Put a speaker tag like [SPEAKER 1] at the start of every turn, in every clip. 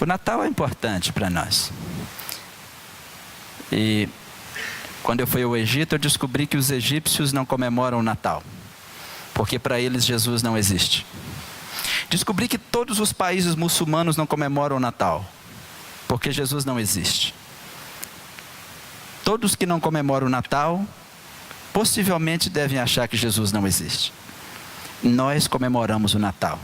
[SPEAKER 1] O Natal é importante para nós. E quando eu fui ao Egito, eu descobri que os egípcios não comemoram o Natal, porque para eles Jesus não existe. Descobri que todos os países muçulmanos não comemoram o Natal, porque Jesus não existe. Todos que não comemoram o Natal, possivelmente devem achar que Jesus não existe. Nós comemoramos o Natal.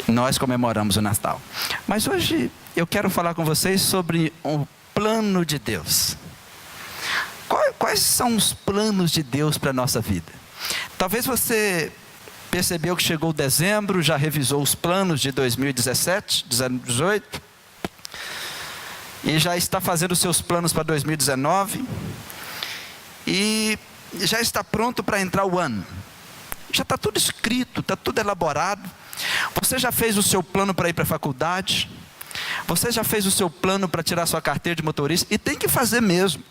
[SPEAKER 1] Nós comemoramos o Natal. Mas hoje eu quero falar com vocês sobre o plano de Deus. Quais são os planos de Deus para a nossa vida? Talvez você percebeu que chegou dezembro, já revisou os planos de 2017, 2018, e já está fazendo os seus planos para 2019, e já está pronto para entrar o ano. Já está tudo escrito, está tudo elaborado. Você já fez o seu plano para ir para a faculdade? Você já fez o seu plano para tirar sua carteira de motorista? E tem que fazer mesmo.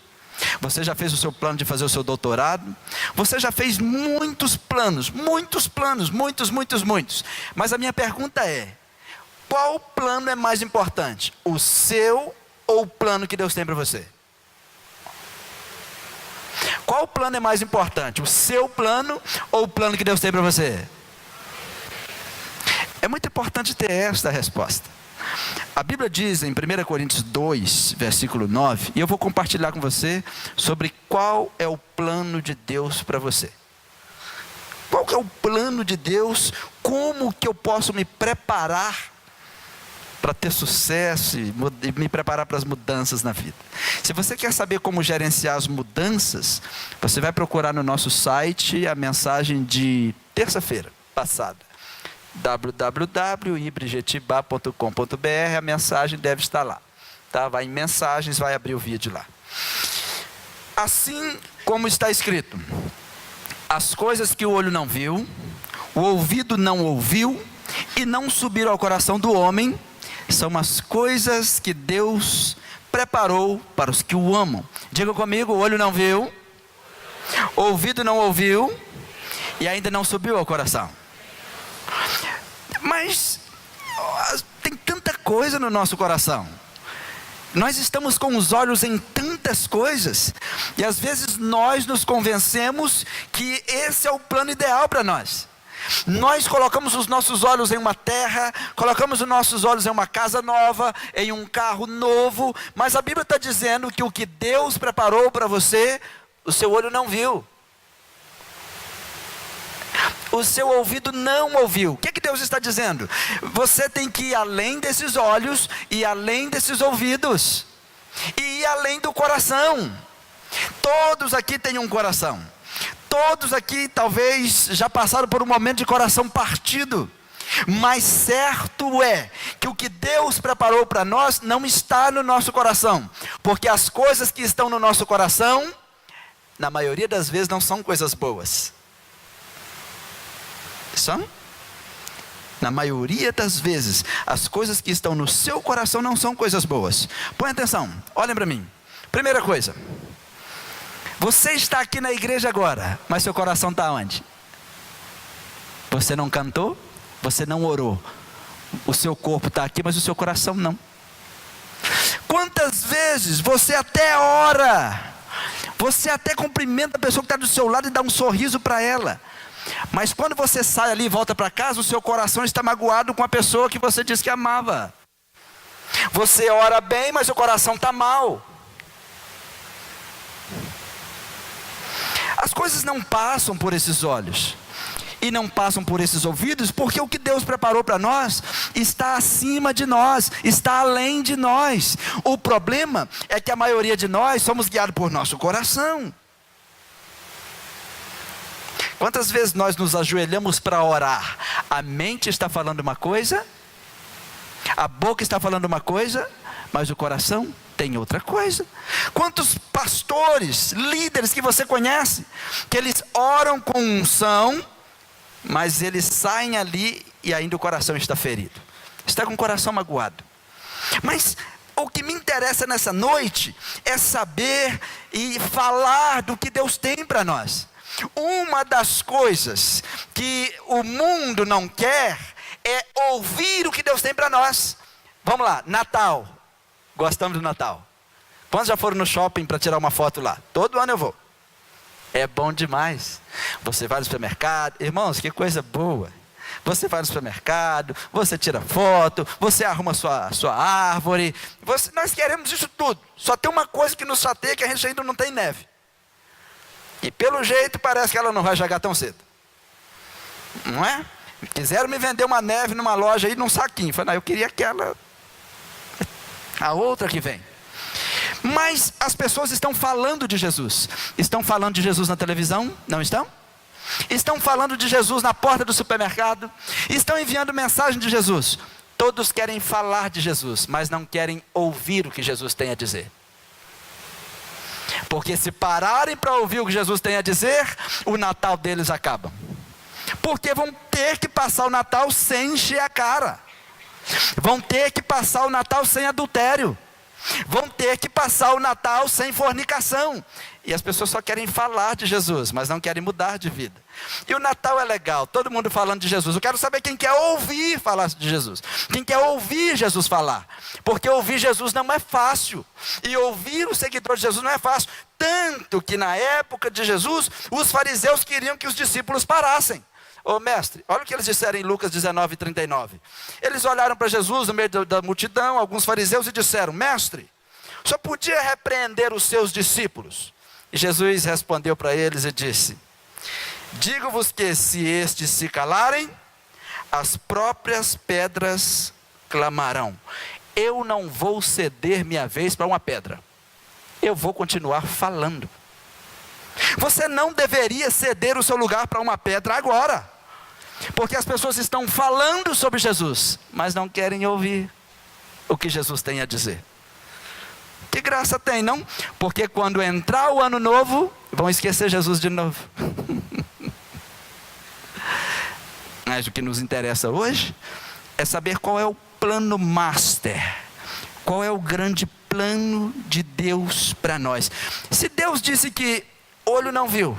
[SPEAKER 1] Você já fez o seu plano de fazer o seu doutorado? Você já fez muitos planos. Mas a minha pergunta é: qual plano é mais importante? O seu ou o plano que Deus tem para você? Qual plano é mais importante? O seu plano ou o plano que Deus tem para você? É muito importante ter esta resposta. A Bíblia diz em 1 Coríntios 2, versículo 9, e eu vou compartilhar com você sobre qual é o plano de Deus para você. Qual que é o plano de Deus? Como que eu posso me preparar para ter sucesso e me preparar para as mudanças na vida? Se você quer saber como gerenciar as mudanças, você vai procurar no nosso site a mensagem de terça-feira passada, www.ibrijetibá.com.br. a mensagem deve estar lá, tá? Vai em mensagens, vai abrir o vídeo lá. Assim como está escrito: as coisas que o olho não viu, o ouvido não ouviu e não subiram ao coração do homem, são as coisas que Deus preparou para os que o amam. Diga comigo: o olho não viu, o ouvido não ouviu e ainda não subiu ao coração. Mas tem tanta coisa no nosso coração. Nós estamos com os olhos em tantas coisas, e às vezes nós nos convencemos que esse é o plano ideal para nós. Nós colocamos os nossos olhos em uma terra, colocamos os nossos olhos em uma casa nova, em um carro novo, mas a Bíblia está dizendo que o que Deus preparou para você, o seu olho não viu, o seu ouvido não ouviu. O que Deus está dizendo? Você tem que ir além desses olhos, e além desses ouvidos, e ir além do coração. Todos aqui têm um coração. Todos aqui talvez já passaram por um momento de coração partido. Mas certo é que o que Deus preparou para nós não está no nosso coração. Porque as coisas que estão no nosso coração, na maioria das vezes, não são coisas boas. São? Na maioria das vezes, as coisas que estão no seu coração não são coisas boas. Põe atenção, olhem para mim. Primeira coisa: você está aqui na igreja agora, mas seu coração está onde? Você não cantou, você não orou. O seu corpo está aqui, mas o seu coração não. Quantas vezes você até ora, você até cumprimenta a pessoa que está do seu lado e dá um sorriso para ela, mas quando você sai ali e volta para casa, o seu coração está magoado com a pessoa que você disse que amava. Você ora bem, mas o coração está mal. As coisas não passam por esses olhos e não passam por esses ouvidos, porque o que Deus preparou para nós está acima de nós, está além de nós. O problema é que a maioria de nós somos guiados por nosso coração. Quantas vezes nós nos ajoelhamos para orar? A mente está falando uma coisa, a boca está falando uma coisa, mas o coração tem outra coisa. Quantos pastores, líderes que você conhece, que eles oram com unção, mas eles saem ali e ainda o coração está ferido, está com o coração magoado. Mas o que me interessa nessa noite é saber e falar do que Deus tem para nós. Uma das coisas que o mundo não quer é ouvir o que Deus tem para nós. Vamos lá, Natal. Gostamos do Natal. Quantos já foram no shopping para tirar uma foto lá? Todo ano eu vou. É bom demais. Você vai no supermercado, irmãos, que coisa boa. Você vai no supermercado, você tira foto, você arruma sua árvore. Nós queremos isso tudo. Só tem uma coisa que nos chateia, que a gente ainda não tem neve. E pelo jeito parece que ela não vai chegar tão cedo. Não é? Quiseram me vender uma neve numa loja aí, num saquinho. Falei, não, eu queria aquela, a outra que vem. Mas as pessoas estão falando de Jesus. Estão falando de Jesus na televisão? Não estão? Estão falando de Jesus na porta do supermercado. Estão enviando mensagem de Jesus. Todos querem falar de Jesus, mas não querem ouvir o que Jesus tem a dizer. Porque se pararem para ouvir o que Jesus tem a dizer, o Natal deles acaba. Porque vão ter que passar o Natal sem encher a cara. Vão ter que passar o Natal sem adultério. Vão ter que passar o Natal sem fornicação. E as pessoas só querem falar de Jesus, mas não querem mudar de vida. E o Natal é legal, todo mundo falando de Jesus. Eu quero saber quem quer ouvir falar de Jesus. Quem quer ouvir Jesus falar. Porque ouvir Jesus não é fácil. E ouvir o seguidor de Jesus não é fácil. Tanto que na época de Jesus, os fariseus queriam que os discípulos parassem. Ô mestre, olha o que eles disseram em Lucas 19:39. Eles olharam para Jesus no meio da multidão, alguns fariseus, e disseram: mestre, o senhor podia repreender os seus discípulos? E Jesus respondeu para eles e disse: digo-vos que se estes se calarem, as próprias pedras clamarão. Eu não vou ceder minha vez para uma pedra. Eu vou continuar falando. Você não deveria ceder o seu lugar para uma pedra agora. Porque as pessoas estão falando sobre Jesus, mas não querem ouvir o que Jesus tem a dizer. Que graça tem, não? Porque quando entrar o ano novo, vão esquecer Jesus de novo. Mas o que nos interessa hoje é saber qual é o plano master. Qual é o grande plano de Deus para nós. Se Deus disse que olho não viu,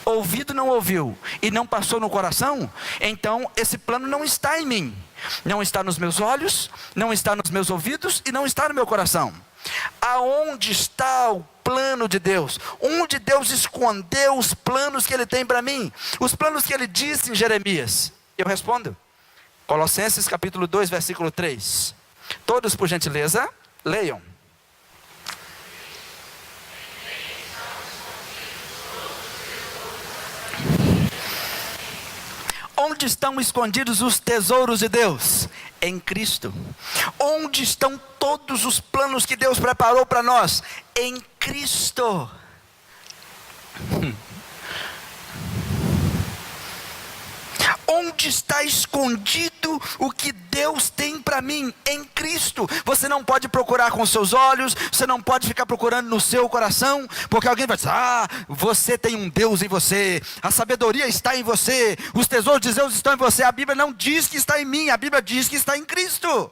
[SPEAKER 1] ouvido não ouviu e não passou no coração, então esse plano não está em mim, não está nos meus olhos, não está nos meus ouvidos e não está no meu coração. Aonde está o plano de Deus? Onde Deus escondeu os planos que Ele tem para mim? Os planos que Ele disse em Jeremias? Eu respondo, Colossenses capítulo 2, versículo 3. Todos, por gentileza, leiam. Onde estão escondidos os tesouros de Deus? Em Cristo. Onde estão todos os planos que Deus preparou para nós? Em Cristo. Onde está escondido o que Deus tem para mim? Em Cristo. Você não pode procurar com seus olhos, você não pode ficar procurando no seu coração, porque alguém vai dizer: você tem um Deus em você, a sabedoria está em você, os tesouros de Deus estão em você. A Bíblia não diz que está em mim, a Bíblia diz que está em Cristo.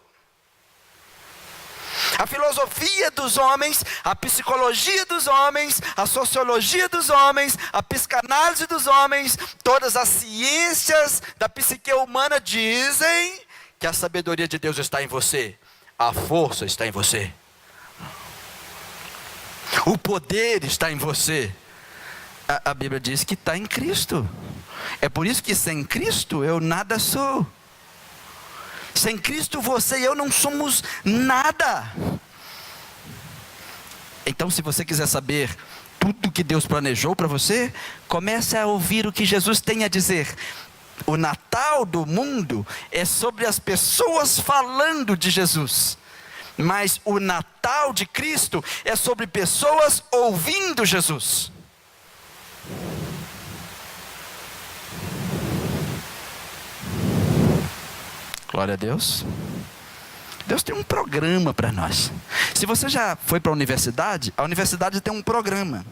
[SPEAKER 1] A filosofia dos homens, a psicologia dos homens, a sociologia dos homens, a psicanálise dos homens, todas as ciências da psique humana dizem que a sabedoria de Deus está em você, a força está em você, o poder está em você. A Bíblia diz que está em Cristo. É por isso que sem Cristo eu nada sou. Sem Cristo você e eu não somos nada. Então, se você quiser saber tudo que Deus planejou para você, comece a ouvir o que Jesus tem a dizer. O Natal do mundo é sobre as pessoas falando de Jesus, mas o Natal de Cristo é sobre pessoas ouvindo Jesus. Glória a Deus. Deus tem um programa para nós. Se você já foi para a universidade tem um programa.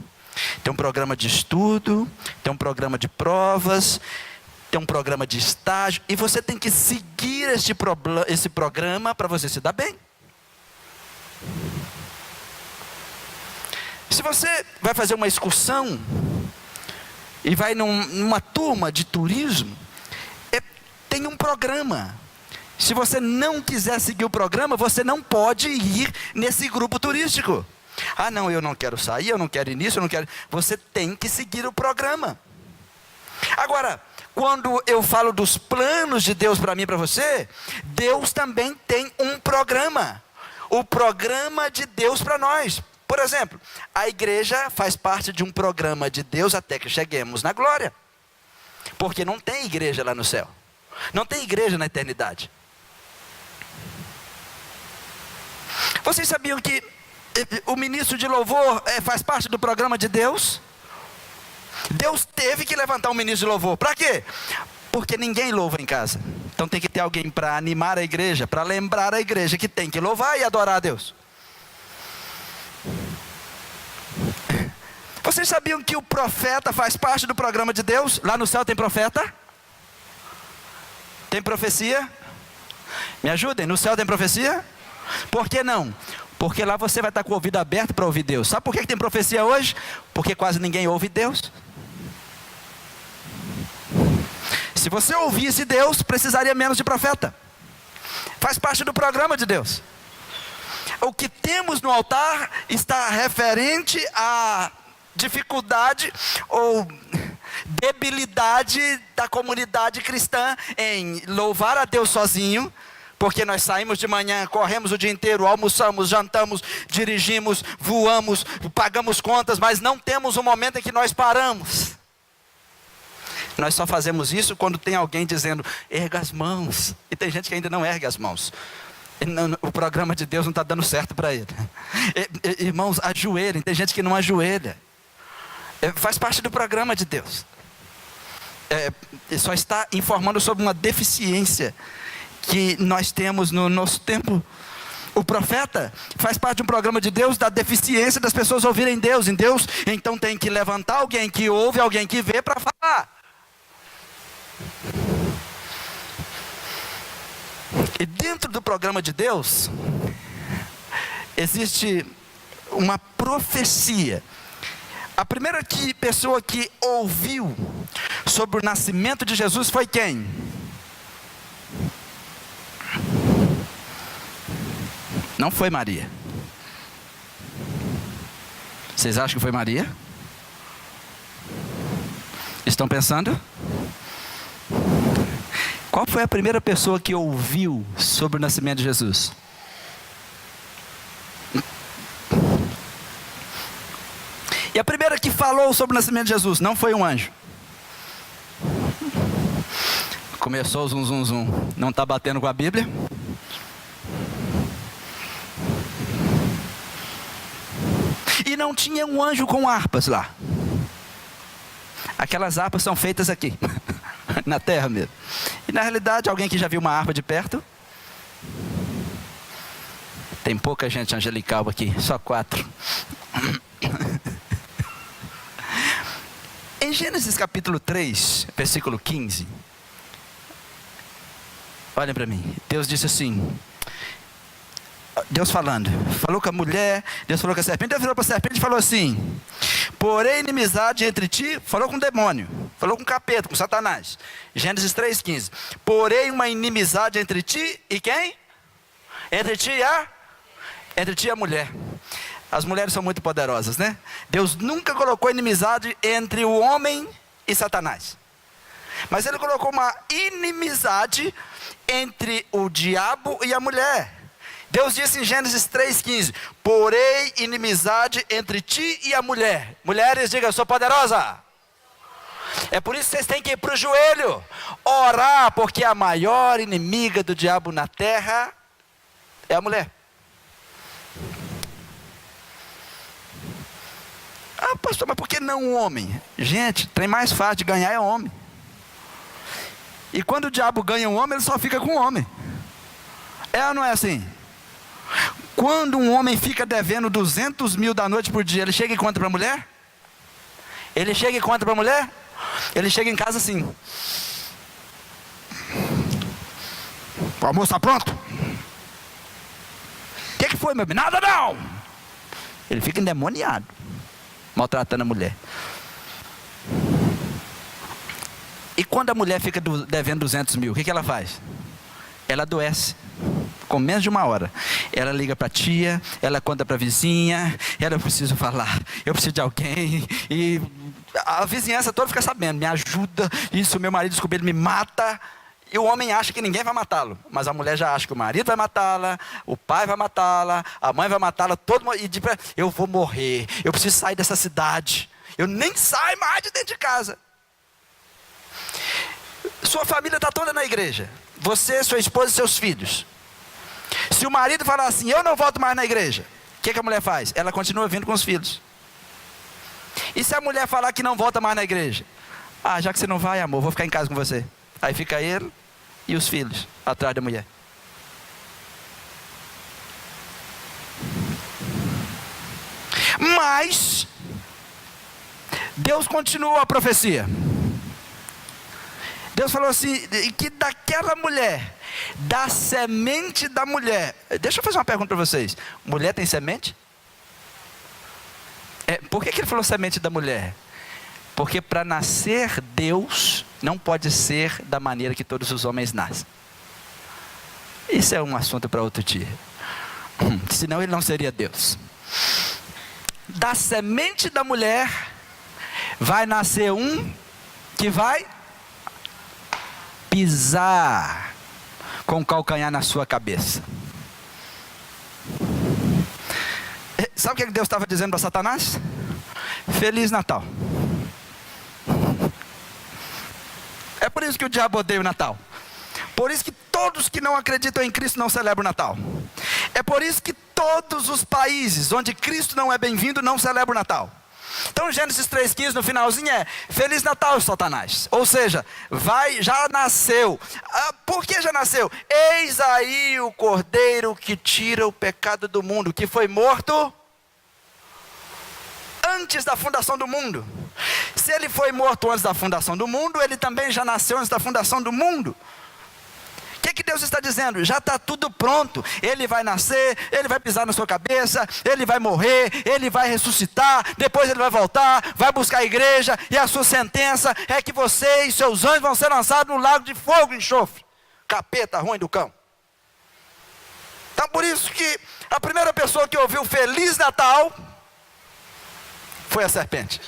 [SPEAKER 1] Tem um programa de estudo, tem um programa de provas, tem um programa de estágio, e você tem que seguir esse programa para você se dar bem. Se você vai fazer uma excursão e vai numa turma de turismo, tem um programa. Se você não quiser seguir o programa, você não pode ir nesse grupo turístico. Ah, não, eu não quero sair, eu não quero ir nisso, eu não quero... Você tem que seguir o programa. Agora, quando eu falo dos planos de Deus para mim e para você, Deus também tem um programa. O programa de Deus para nós. Por exemplo, a igreja faz parte de um programa de Deus até que cheguemos na glória. Porque não tem igreja lá no céu. Não tem igreja na eternidade. Vocês sabiam que o ministro de louvor faz parte do programa de Deus? Deus teve que levantar um ministro de louvor. Para quê? Porque ninguém louva em casa. Então tem que ter alguém para animar a igreja, para lembrar a igreja que tem que louvar e adorar a Deus. Vocês sabiam que o profeta faz parte do programa de Deus? Lá no céu tem profeta? Tem profecia? Me ajudem, no céu tem profecia? Por que não? Porque lá você vai estar com o ouvido aberto para ouvir Deus. Sabe por que tem profecia hoje? Porque quase ninguém ouve Deus. Se você ouvisse Deus, precisaria menos de profeta. Faz parte do programa de Deus. O que temos no altar está referente à dificuldade ou debilidade da comunidade cristã em louvar a Deus sozinho, porque nós saímos de manhã, corremos o dia inteiro, almoçamos, jantamos, dirigimos, voamos, pagamos contas, mas não temos um momento em que nós paramos. Nós só fazemos isso quando tem alguém dizendo, erga as mãos. E tem gente que ainda não ergue as mãos. O programa de Deus não está dando certo para ele. Irmãos, ajoelhem. Tem gente que não ajoelha. Faz parte do programa de Deus. Só está informando sobre uma deficiência que nós temos no nosso tempo. O profeta faz parte de um programa de Deus, da deficiência das pessoas ouvirem Deus em Deus. Então tem que levantar alguém que ouve, alguém que vê para falar. E dentro do programa de Deus existe uma profecia. A primeira pessoa que ouviu sobre o nascimento de Jesus foi quem? Não foi Maria. Vocês acham que foi Maria? Estão pensando? Qual foi a primeira pessoa que ouviu sobre o nascimento de Jesus? E a primeira que falou sobre o nascimento de Jesus não foi um anjo. Começou o zum, zum, zum. Não está batendo com a Bíblia? E não tinha um anjo com harpas lá. Aquelas harpas são feitas aqui, na terra mesmo. E na realidade, alguém que já viu uma harpa de perto? Tem pouca gente angelical aqui, só 4. Em Gênesis capítulo 3, versículo 15. Olhem para mim. Deus disse assim. Deus falou com a mulher, Deus falou com a serpente. Deus virou para a serpente e falou assim: porém inimizade entre ti, falou com o demônio, falou com o capeta, com Satanás. Gênesis 3,15. Porém uma inimizade entre ti e quem? Entre ti e a mulher. As mulheres são muito poderosas, né? Deus nunca colocou inimizade entre o homem e Satanás. Mas ele colocou uma inimizade entre o diabo e a mulher. Deus disse em Gênesis 3,15: porém inimizade entre ti e a mulher. Mulheres, diga, eu sou poderosa. É por isso que vocês têm que ir para o joelho, orar, porque a maior inimiga do diabo na terra é a mulher. Ah, pastor, mas por que não um homem? Gente, tem mais fácil de ganhar é homem. E quando o diabo ganha um homem, ele só fica com o homem. É ou não é assim? Quando um homem fica devendo 200 mil da noite por dia, ele chega e conta para a mulher? Ele chega e conta para a mulher? Ele chega em casa assim: o almoço está pronto? O que foi, meu bem? Nada não! Ele fica endemoniado, maltratando a mulher. E Quando a mulher fica devendo 200 mil, o que ela faz? Ela adoece. Com menos de uma hora, ela liga para a tia, ela conta para a vizinha, ela: eu preciso falar, eu preciso de alguém, e a vizinhança toda fica sabendo: me ajuda, e se o meu marido descobrir, ele me mata. E o homem acha que ninguém vai matá-lo, mas a mulher já acha que o marido vai matá-la, o pai vai matá-la, a mãe vai matá-la, todo mundo, e diz: eu vou morrer, eu preciso sair dessa cidade, eu nem saio mais de dentro de casa. Sua família está toda na igreja, você, sua esposa e seus filhos. Se o marido falar assim: eu não volto mais na igreja, o que a mulher faz? Ela continua vindo com os filhos. E se a mulher falar que não volta mais na igreja? Já que você não vai, amor, vou ficar em casa com você. Aí fica ele e os filhos atrás da mulher. Mas Deus continuou a profecia. Deus falou assim, que daquela mulher, da semente da mulher. Deixa eu fazer uma pergunta para vocês: mulher tem semente? Por que ele falou semente da mulher? Porque para nascer Deus não pode ser da maneira que todos os homens nascem. Isso é um assunto para outro dia. Senão ele não seria Deus. Da semente da mulher vai nascer um que vai pisar com o calcanhar na sua cabeça. Sabe o que Deus estava dizendo para Satanás? Feliz Natal. É por isso que o diabo odeia o Natal. Por isso que todos que não acreditam em Cristo não celebram o Natal. É por isso que todos os países onde Cristo não é bem-vindo não celebram o Natal. Então Gênesis 3,15 no finalzinho é: Feliz Natal, Satanás. Ou seja, já nasceu. Por que já nasceu? Eis aí o Cordeiro que tira o pecado do mundo, que foi morto antes da fundação do mundo. Se ele foi morto antes da fundação do mundo, ele também já nasceu antes da fundação do mundo. O que Deus está dizendo? Já está tudo pronto. Ele vai nascer, ele vai pisar na sua cabeça, ele vai morrer, ele vai ressuscitar, depois ele vai voltar, vai buscar a igreja, e a sua sentença é que você e seus anjos vão ser lançados no lago de fogo e enxofre. Capeta ruim do cão. Então por isso que a primeira pessoa que ouviu Feliz Natal foi a serpente.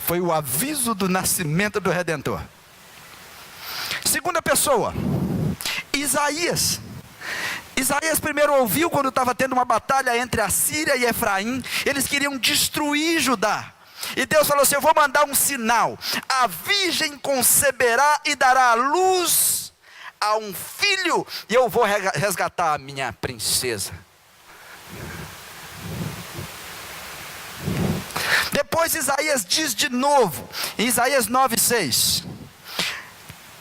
[SPEAKER 1] Foi o aviso do nascimento do Redentor. Segunda pessoa, Isaías. Isaías primeiro ouviu quando estava tendo uma batalha entre a Síria e Efraim. Eles queriam destruir Judá. E Deus falou assim: eu vou mandar um sinal. A virgem conceberá e dará à luz a um filho, e eu vou resgatar a minha princesa. Depois Isaías diz de novo, em Isaías 9,6: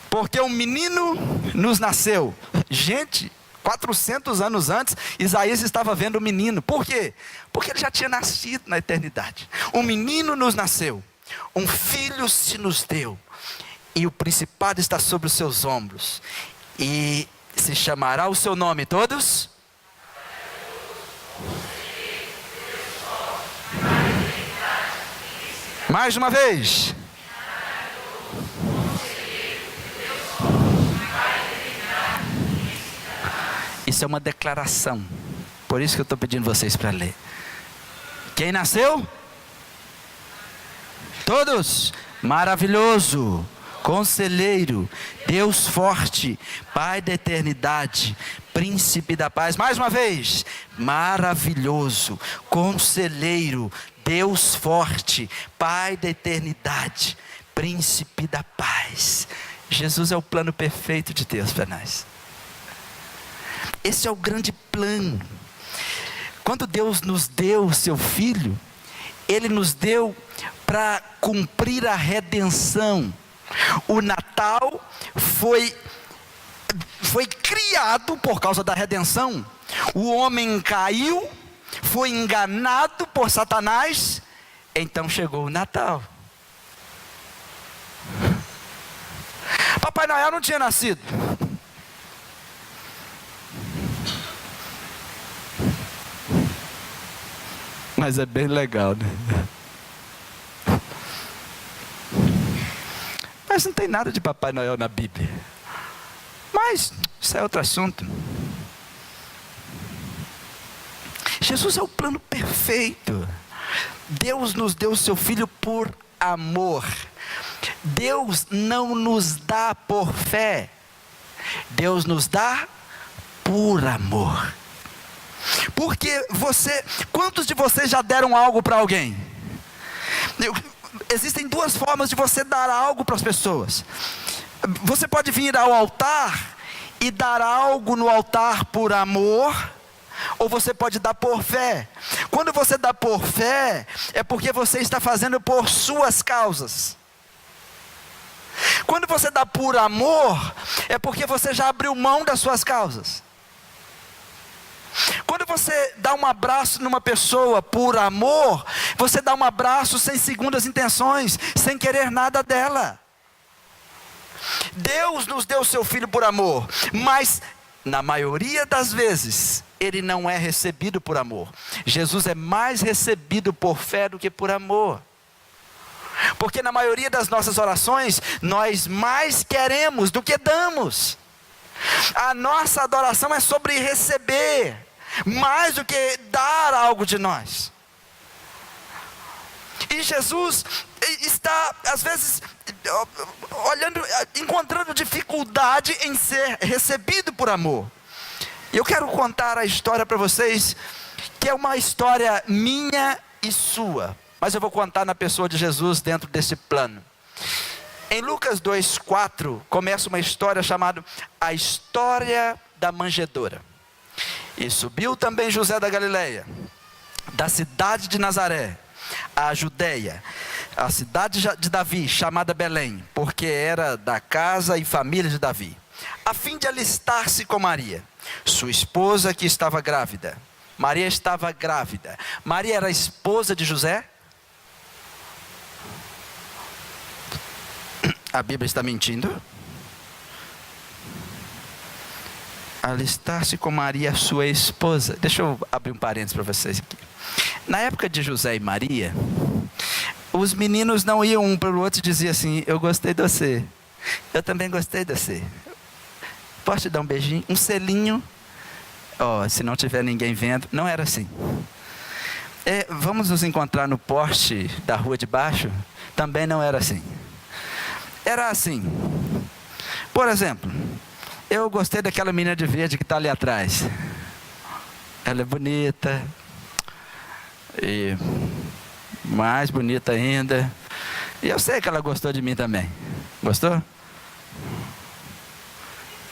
[SPEAKER 1] porque um menino nos nasceu. Gente, 400 anos antes, Isaías estava vendo o menino. Por quê? Porque ele já tinha nascido na eternidade. Um menino nos nasceu, um filho se nos deu, e o principado está sobre os seus ombros, e se chamará o seu nome. Todos? Mais uma vez. Isso é uma declaração. Por isso que eu estou pedindo vocês para ler. Quem nasceu? Todos. Maravilhoso, Conselheiro, Deus forte, Pai da eternidade, Príncipe da paz. Mais uma vez. Maravilhoso, Conselheiro, Deus forte, Pai da eternidade, Príncipe da paz. Jesus é o plano perfeito de Deus para nós. Esse é o grande plano. Quando Deus nos deu o seu Filho, Ele nos deu para cumprir a redenção. O Natal foi criado por causa da redenção. O homem caiu, foi enganado por Satanás, então chegou o Natal. Papai Noel não tinha nascido. Mas é bem legal, né? Mas não tem nada de Papai Noel na Bíblia. Mas isso é outro assunto. Jesus é o plano perfeito. Deus nos deu o seu Filho por amor. Deus não nos dá por fé. Deus nos dá por amor. Porque quantos de vocês já deram algo para alguém? Existem duas formas de você dar algo para as pessoas. Você pode vir ao altar e dar algo no altar por amor, ou você pode dar por fé. Quando você dá por fé, é porque você está fazendo por suas causas. Quando você dá por amor, é porque você já abriu mão das suas causas. Quando você dá um abraço numa pessoa por amor, você dá um abraço sem segundas intenções, sem querer nada dela. Deus nos deu o seu Filho por amor, mas na maioria das vezes, ele não é recebido por amor. Jesus é mais recebido por fé do que por amor. Porque na maioria das nossas orações, nós mais queremos do que damos. A nossa adoração é sobre receber, mais do que dar algo de nós. E Jesus está, às vezes, encontrando dificuldade em ser recebido por amor. E eu quero contar a história para vocês, que é uma história minha e sua. Mas eu vou contar na pessoa de Jesus dentro desse plano. Em Lucas 2,4, começa uma história chamada A História da Manjedoura. E subiu também José da Galileia, da cidade de Nazaré, à Judeia, a cidade de Davi, chamada Belém, porque era da casa e família de Davi, a fim de alistar-se com Maria, sua esposa que estava grávida. Maria estava grávida. Maria era a esposa de José? A Bíblia está mentindo? Alistar-se com Maria, sua esposa. Deixa eu abrir um parênteses para vocês aqui. Na época de José e Maria, os meninos não iam um para o outro e diziam assim: eu gostei de você, eu também gostei de você, posso te dar um beijinho, um selinho? Se não tiver ninguém vendo. Não era assim. Vamos nos encontrar no poste da rua de baixo? Também não era assim. Era assim. Por exemplo, eu gostei daquela menina de verde que está ali atrás. Ela é bonita. E mais bonita ainda. E eu sei que ela gostou de mim também. Gostou?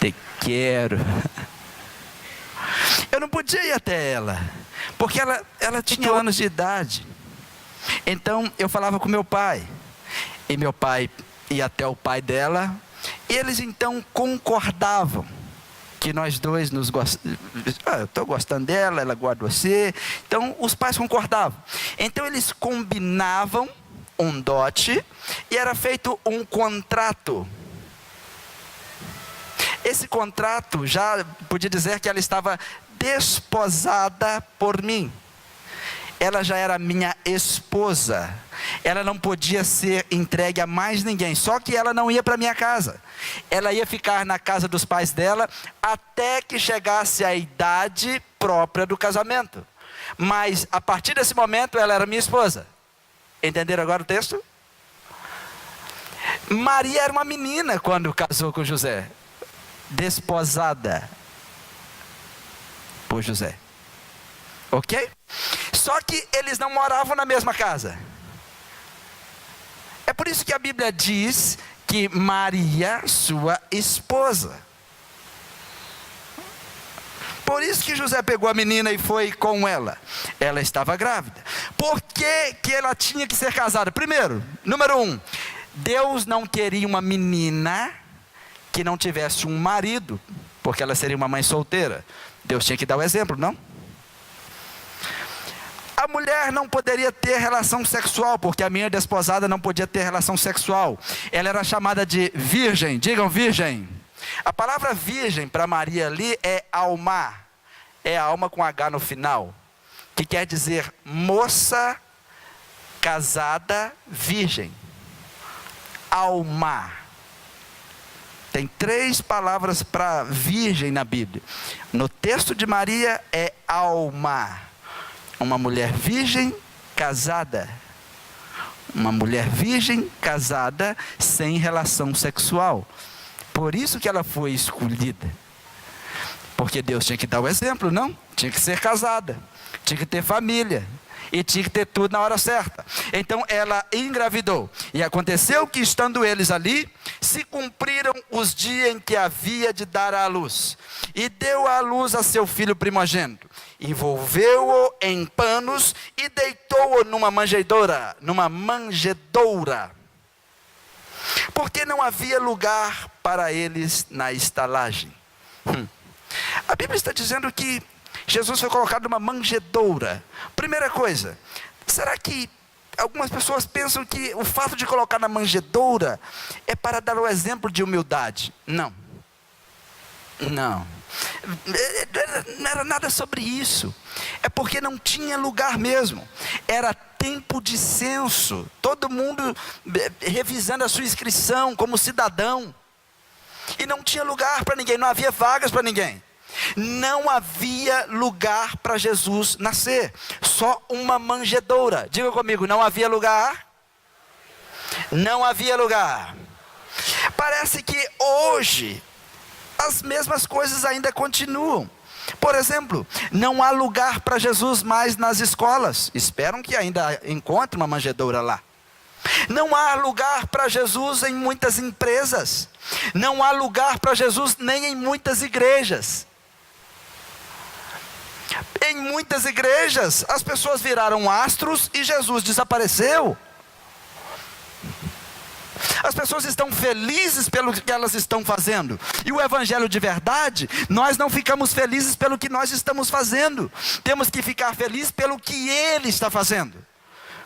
[SPEAKER 1] Te quero. Eu não podia ir até ela, porque ela tinha anos de idade. Então eu falava com meu pai, e meu pai ia até o pai dela, e eles então concordavam que nós dois nos gostamos. Eu estou gostando dela, ela gosta de você. Então os pais concordavam. Então eles combinavam um dote e era feito um contrato. Esse contrato já podia dizer que ela estava desposada por mim. Ela já era minha esposa. Ela não podia ser entregue a mais ninguém. Só que ela não ia para minha casa. Ela ia ficar na casa dos pais dela até que chegasse a idade própria do casamento. Mas a partir desse momento ela era minha esposa. Entenderam agora o texto? Maria era uma menina quando casou com José. Desposada por José. Ok? Só que eles não moravam na mesma casa. É por isso que a Bíblia diz que Maria, sua esposa. Por isso que José pegou a menina e foi com ela. Ela estava grávida. Por que ela tinha que ser casada? Primeiro, número 1, Deus não queria uma menina que não tivesse um marido, porque ela seria uma mãe solteira. Deus tinha que dar o exemplo, não? A mulher não poderia ter relação sexual, porque a minha desposada não podia ter relação sexual. Ela era chamada de virgem. Digam virgem. A palavra virgem para Maria ali é alma. É alma com H no final, que quer dizer moça casada virgem. Alma. Tem 3 palavras para virgem na Bíblia. No texto de Maria é alma. Uma mulher virgem casada. Uma mulher virgem casada sem relação sexual. Por isso que ela foi escolhida. Porque Deus tinha que dar o exemplo, não? Tinha que ser casada, tinha que ter família, e tinha que ter tudo na hora certa. Então ela engravidou. E aconteceu que, estando eles ali, se cumpriram os dias em que havia de dar à luz. E deu à luz a seu filho primogênito. Envolveu-o em panos e deitou-o numa manjedoura. Porque não havia lugar para eles na estalagem. A Bíblia está dizendo que Jesus foi colocado numa manjedoura. Primeira coisa, será que algumas pessoas pensam que o fato de colocar na manjedoura é para dar o exemplo de humildade? Não. Não era nada sobre isso. É porque não tinha lugar mesmo. Era tempo de censo. Todo mundo revisando a sua inscrição como cidadão. E não tinha lugar para ninguém, não havia vagas para ninguém. Não havia lugar para Jesus nascer. Só uma manjedoura. Diga comigo, não havia lugar? Não havia lugar. Parece que hoje as mesmas coisas ainda continuam. Por exemplo, não há lugar para Jesus mais nas escolas. Esperam que ainda encontre uma manjedoura lá. Não há lugar para Jesus em muitas empresas. Não há lugar para Jesus nem em muitas igrejas. Em muitas igrejas, as pessoas viraram astros e Jesus desapareceu. As pessoas estão felizes pelo que elas estão fazendo. E o evangelho de verdade, nós não ficamos felizes pelo que nós estamos fazendo. Temos que ficar felizes pelo que Ele está fazendo.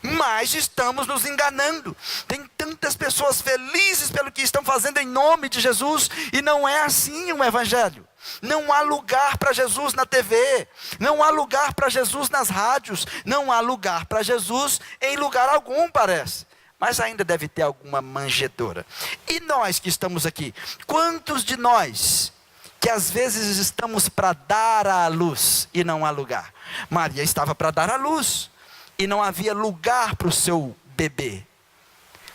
[SPEAKER 1] Mas estamos nos enganando. Tem tantas pessoas felizes pelo que estão fazendo em nome de Jesus. E não é assim o evangelho. Não há lugar para Jesus na TV. Não há lugar para Jesus nas rádios. Não há lugar para Jesus em lugar algum, parece. Mas ainda deve ter alguma manjedoura. E nós que estamos aqui, quantos de nós que às vezes estamos para dar à luz e não há lugar? Maria estava para dar à luz e não havia lugar para o seu bebê.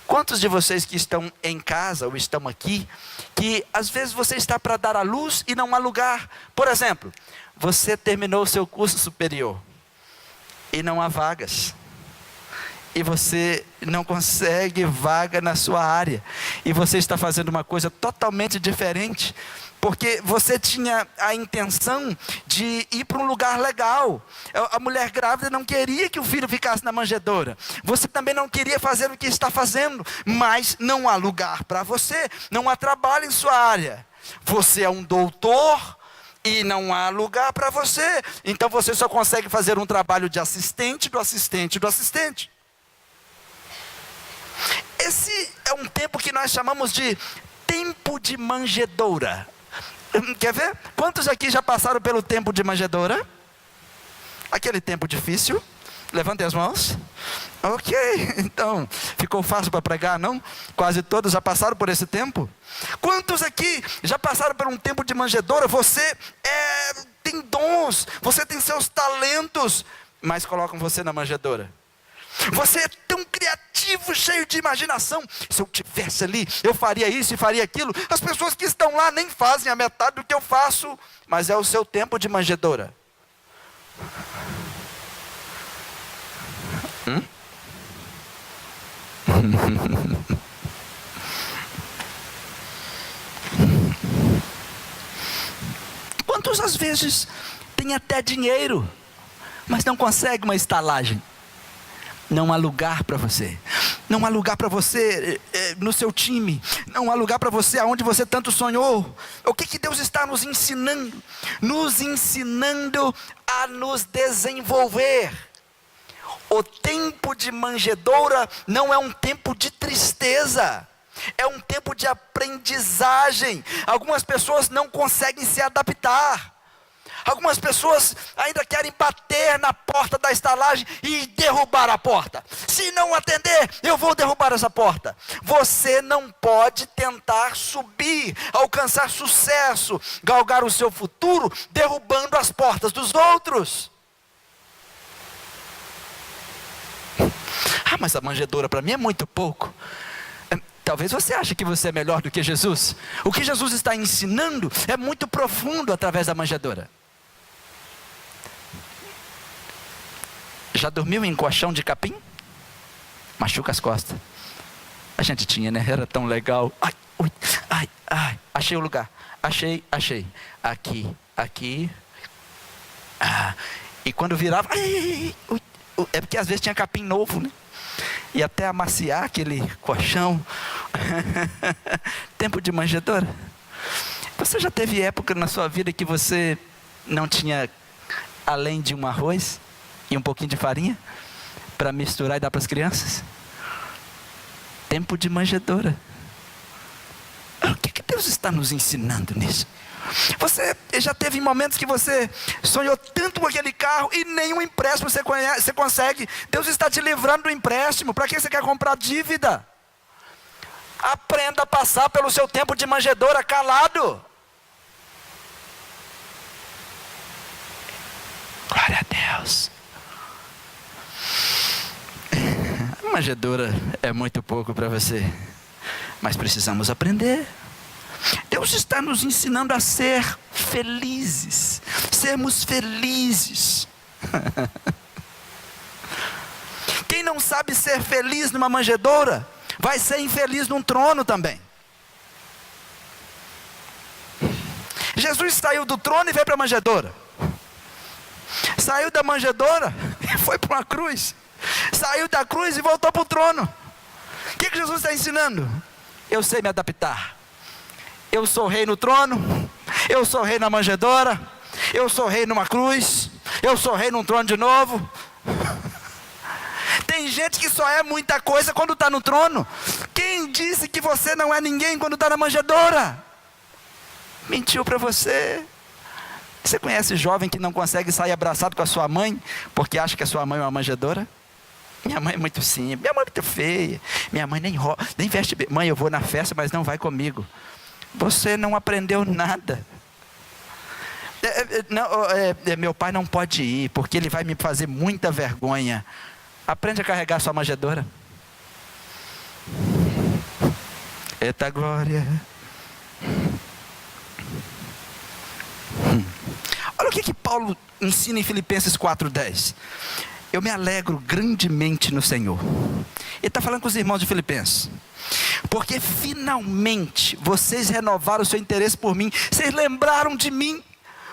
[SPEAKER 1] Quantos de vocês que estão em casa ou estão aqui, que às vezes você está para dar à luz e não há lugar? Por exemplo, você terminou o seu curso superior e não há vagas. E você não consegue vaga na sua área. E você está fazendo uma coisa totalmente diferente. Porque você tinha a intenção de ir para um lugar legal. A mulher grávida não queria que o filho ficasse na manjedoura. Você também não queria fazer o que está fazendo. Mas não há lugar para você. Não há trabalho em sua área. Você é um doutor e não há lugar para você. Então você só consegue fazer um trabalho de assistente, do assistente, do assistente. Esse é um tempo que nós chamamos de tempo de manjedoura. Quer ver? Quantos aqui já passaram pelo tempo de manjedoura? Aquele tempo difícil? Levantem as mãos. Ok, então, ficou fácil para pregar, não? Quase todos já passaram por esse tempo. Quantos aqui já passaram por um tempo de manjedoura? Você tem dons, você tem seus talentos, mas colocam você na manjedoura. Você é tão criativo, cheio de imaginação. Se eu estivesse ali, eu faria isso e faria aquilo. As pessoas que estão lá nem fazem a metade do que eu faço. Mas é o seu tempo de manjedoura. Quantos às vezes tem até dinheiro, mas não consegue uma estalagem? Não há lugar para você. Não há lugar para você no seu time. Não há lugar para você aonde você tanto sonhou. O que Deus está nos ensinando? Nos ensinando a nos desenvolver. O tempo de manjedoura não é um tempo de tristeza. É um tempo de aprendizagem. Algumas pessoas não conseguem se adaptar. Algumas pessoas ainda querem bater na porta da estalagem e derrubar a porta. Se não atender, eu vou derrubar essa porta. Você não pode tentar subir, alcançar sucesso, galgar o seu futuro, derrubando as portas dos outros. Ah, mas a manjedoura para mim é muito pouco. Talvez você ache que você é melhor do que Jesus. O que Jesus está ensinando é muito profundo através da manjedoura. Já dormiu em colchão de capim? Machuca as costas. A gente tinha, né? Era tão legal. Ai, ui, ai, ai. Achei o lugar. Achei. Aqui. Ah. E quando virava, ai, ui. É porque às vezes tinha capim novo, né? E até amaciar aquele colchão. Tempo de manjedoura. Você já teve época na sua vida que você não tinha, além de um arroz e um pouquinho de farinha, para misturar e dar para as crianças? Tempo de manjedoura. O que Deus está nos ensinando nisso? Você já teve momentos que você sonhou tanto com aquele carro e nenhum empréstimo você consegue. Deus está te livrando do empréstimo. Para que você quer comprar dívida? Aprenda a passar pelo seu tempo de manjedoura calado. Glória a Deus. A manjedoura é muito pouco para você, mas precisamos aprender. Deus está nos ensinando a ser felizes, sermos felizes. Quem não sabe ser feliz numa manjedoura, vai ser infeliz num trono também. Jesus saiu do trono e veio para a manjedoura. Saiu da manjedoura e foi para uma cruz. Saiu da cruz e voltou para o trono. O que Jesus está ensinando? Eu sei me adaptar. Eu sou rei no trono, eu sou rei na manjedoura, eu sou rei numa cruz, eu sou rei num trono de novo. Tem gente que só é muita coisa quando está no trono. Quem disse que você não é ninguém quando está na manjedoura? Mentiu para você. Você conhece jovem que não consegue sair abraçado com a sua mãe, porque acha que a sua mãe é uma manjedoura? Minha mãe é muito simples, minha mãe é muito feia, minha mãe nem veste bem. Mãe, eu vou na festa, mas não vai comigo. Você não aprendeu nada. Meu pai não pode ir, porque ele vai me fazer muita vergonha. Aprende a carregar sua manjedoura. Eita glória. Olha o que Paulo ensina em Filipenses 4:10. Eu me alegro grandemente no Senhor. Ele está falando com os irmãos de Filipenses. Porque finalmente vocês renovaram o seu interesse por mim. Vocês lembraram de mim.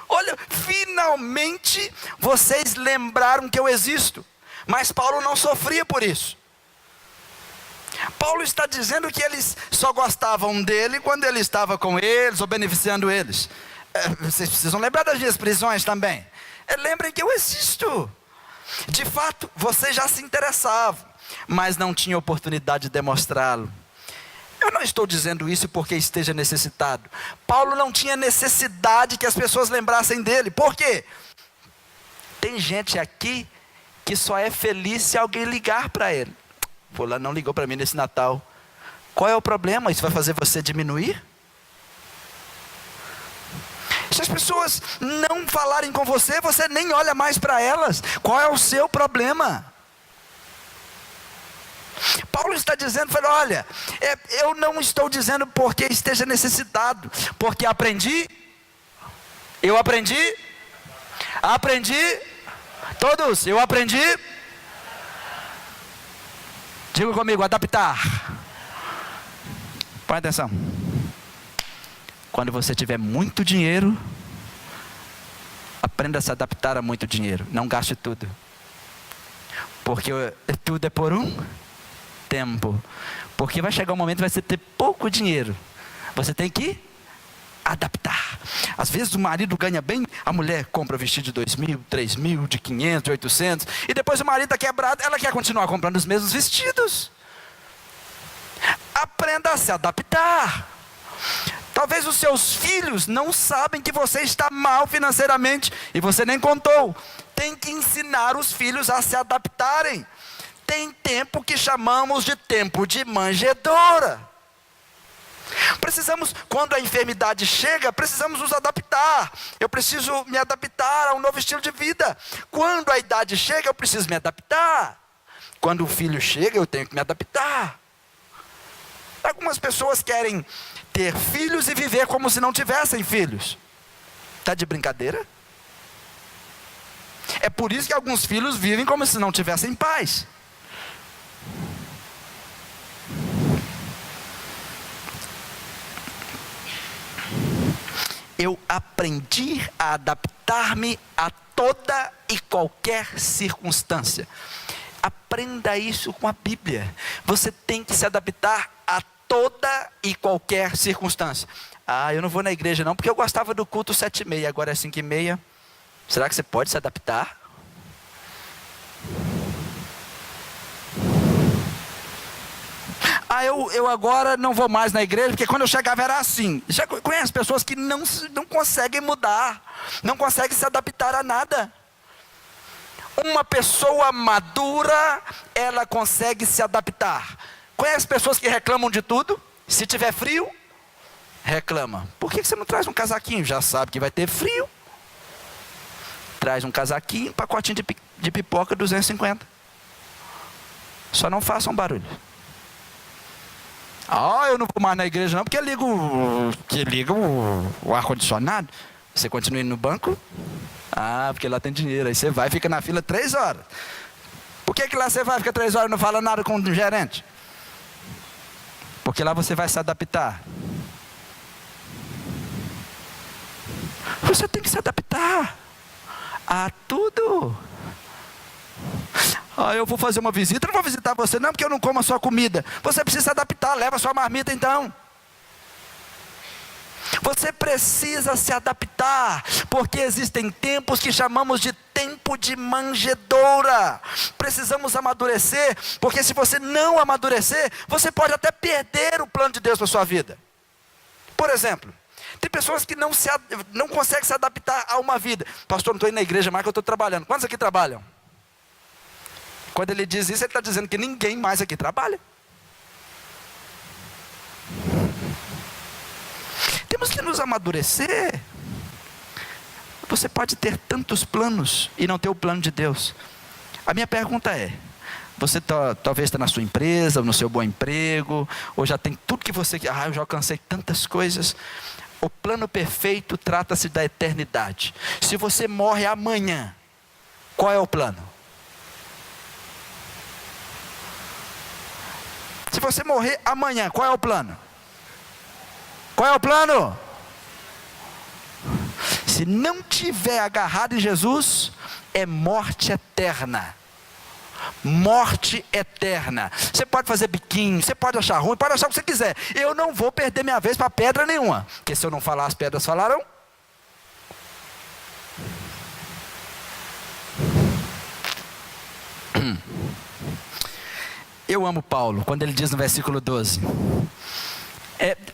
[SPEAKER 1] Olha, finalmente vocês lembraram que eu existo. Mas Paulo não sofria por isso. Paulo está dizendo que eles só gostavam dele quando ele estava com eles ou beneficiando eles. Vocês precisam lembrar das minhas prisões também. Lembrem que eu existo. De fato, vocês já se interessavam, mas não tinham oportunidade de demonstrá-lo. Eu não estou dizendo isso porque esteja necessitado. Paulo não tinha necessidade que as pessoas lembrassem dele. Por quê? Tem gente aqui que só é feliz se alguém ligar para ele. Fulano não ligou para mim nesse Natal. Qual é o problema? Isso vai fazer você diminuir? Se as pessoas não falarem com você, você nem olha mais para elas. Qual é o seu problema? Paulo está dizendo, olha, eu não estou dizendo porque esteja necessitado, porque eu aprendi, todos, eu aprendi, diga comigo, adaptar. Presta atenção. Quando você tiver muito dinheiro, aprenda a se adaptar a muito dinheiro. Não gaste tudo. Porque tudo é por um tempo. Porque vai chegar um momento que você ter pouco dinheiro. Você tem que adaptar. Às vezes o marido ganha bem, a mulher compra vestido de 2.000, 3.000, de 500, 800. E depois o marido está quebrado, ela quer continuar comprando os mesmos vestidos. Aprenda a se adaptar. Talvez os seus filhos não sabem que você está mal financeiramente e você nem contou. Tem que ensinar os filhos a se adaptarem. tem tempo que chamamos de tempo de manjedoura. Precisamos, quando a enfermidade chega, precisamos nos adaptar. Eu preciso me adaptar a um novo estilo de vida. Quando a idade chega, eu preciso me adaptar. Quando o filho chega, eu tenho que me adaptar. Algumas pessoas querem ter filhos e viver como se não tivessem filhos. Está de brincadeira? É por isso que alguns filhos vivem como se não tivessem pais. Eu aprendi a adaptar-me a toda e qualquer circunstância. Aprenda isso com a Bíblia. Você tem que se adaptar a toda e qualquer circunstância. Eu não vou na igreja não, porque eu gostava do culto 7h30, agora é 5h30. Será que você pode se adaptar? Eu agora não vou mais na igreja, porque quando eu chegava era assim. Já conhece pessoas que não conseguem mudar, não conseguem se adaptar a nada. Uma pessoa madura, ela consegue se adaptar. Conhece pessoas que reclamam de tudo? Se tiver frio, reclama. Por que você não traz um casaquinho? Já sabe que vai ter frio. Traz um casaquinho, um pacotinho de pipoca 250. Só não façam barulho. Eu não vou mais na igreja não, porque liga o ar-condicionado. Você continua indo no banco? Porque lá tem dinheiro. Aí você vai e fica na fila 3 horas. Por que lá você vai e fica 3 horas e não fala nada com o gerente? Porque lá você vai se adaptar. Você tem que se adaptar a tudo. Eu vou fazer uma visita, não vou visitar você não, porque eu não como a sua comida. Você precisa se adaptar, leva a sua marmita então. Você precisa se adaptar, porque existem tempos que chamamos de tempo de manjedoura. Precisamos amadurecer, porque se você não amadurecer, você pode até perder o plano de Deus para a sua vida. Por exemplo, tem pessoas que não conseguem se adaptar a uma vida. Pastor, não estou indo na igreja mais que eu estou trabalhando. Quantos aqui trabalham? Quando ele diz isso, ele está dizendo que ninguém mais aqui trabalha. Temos que nos amadurecer. Você pode ter tantos planos e não ter o plano de Deus. A minha pergunta é: você talvez está na sua empresa, ou no seu bom emprego, ou já tem tudo que você quer. Eu já alcancei tantas coisas. O plano perfeito trata-se da eternidade. Se você morre amanhã, qual é o plano? Se você morrer amanhã, qual é o plano? Qual é o plano? Se não tiver agarrado em Jesus, é morte eterna. Morte eterna. Você pode fazer biquinho, você pode achar ruim, pode achar o que você quiser. Eu não vou perder minha vez para pedra nenhuma. Porque se eu não falar, as pedras falarão. Eu amo Paulo, quando ele diz no versículo 12.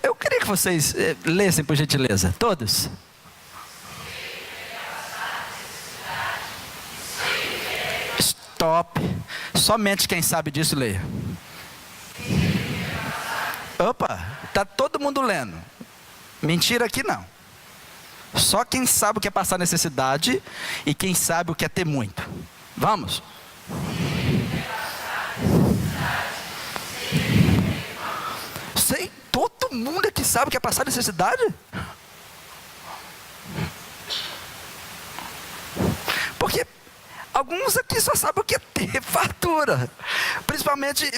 [SPEAKER 1] Eu queria que vocês lessem por gentileza, todos. Stop. Somente quem sabe disso leia. Opa, está todo mundo lendo. Mentira aqui não. Só quem sabe o que é passar necessidade e quem sabe o que é ter muito. Vamos. Sei, todo mundo aqui sabe o que é passar necessidade? Porque alguns aqui só sabem o que é ter fartura. Principalmente